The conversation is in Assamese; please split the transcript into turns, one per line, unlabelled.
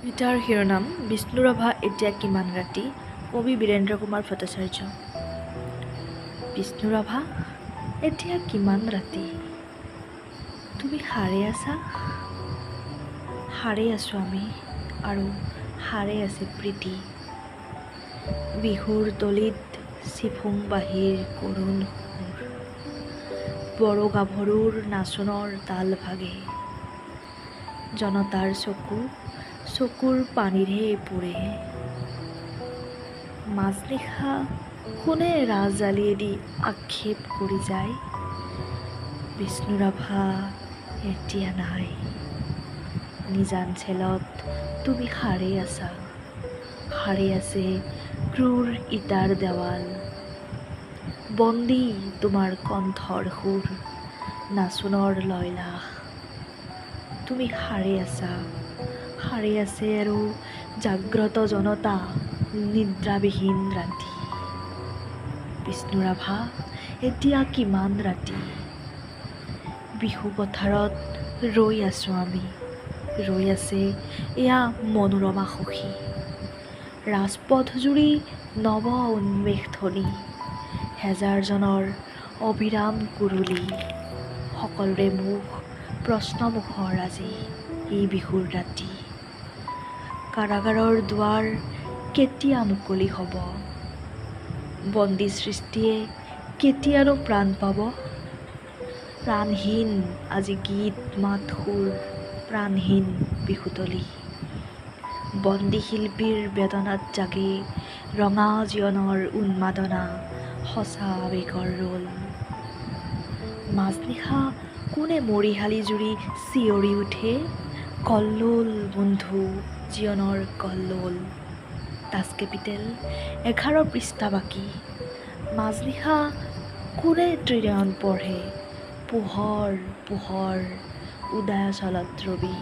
কবিতাৰ শিৰোনাম বিষ্ণুৰাভা এতিয়া কিমান ৰাতি। কবি বীৰেন্দ্ৰ কুমাৰ ভট্টাচাৰ্য। বিষ্ণুৰাভা এতিয়া কিমান ৰাতি, তুমি সাৰে আছা? সাৰে আছোঁ আমি, আৰু সাৰে আছে প্ৰীতি। বিহুৰ তলিত চিফুং বাঁহীৰ কৰুণ সুৰ, বড়ো গাভৰুৰ নাচোনৰ তাল ভাগে। জনতাৰ চকুৰ পানীৰে পুৰে। মাজনিশা কোনে ৰাজ আলিয়েদি আক্ষেপ কৰি যায়, বিষ্ণুৰাভা এতিয়া নাই। নিজান চেলত তুমি সাৰে আছা, সাৰে আছে ক্ৰূৰ ইটাৰ দেৱাল। বন্দী তোমাৰ কণ্ঠৰ সুৰ, নাচোনৰ লয়লাস। তুমি সাৰে আছা, সাৰে আছে আৰু জাগ্ৰত জনতা নিদ্ৰাবিহীন ৰাতি। বিষ্ণুৰাভা এতিয়া কিমান ৰাতি, বিহু পথাৰত ৰৈ আছোঁ আমি, ৰৈ আছে এয়া মনোৰমা সখী। ৰাজপথ জুৰি নৱ উন্মেষ ধ্বনি, হেজাৰজনৰ অবিৰাম কুৰুলি। সকলোৰে মুখ প্ৰশ্নমুখৰ আজি এই বিহুৰ ৰাতি। কাৰাগাৰৰ দুৱাৰ কেতিয়া মুকলি হ'ব, বন্দী সৃষ্টিয়ে কেতিয়ানো প্ৰাণ পাব। প্ৰাণহীন আজি গীত মাত সুৰ, প্ৰাণহীন বিহুতলী। বন্দী শিল্পীৰ বেদনাত জাগে ৰঙা জীৱনৰ উন্মাদনা, সঁচা আৱেগৰ ৰোল। মাজনিশা কোনে মৰিশালী জুৰি চিঞৰি উঠে, কল্লোল বন্ধু জীৱনৰ কল্লোল। ডাচ কেপিটেল 11 পৃষ্ঠা বাকী। মাজনিশা কোনে ত্ৰিনয়ন পঢ়ে, পোহৰ পোহৰ উদয়াচলত ৰবি।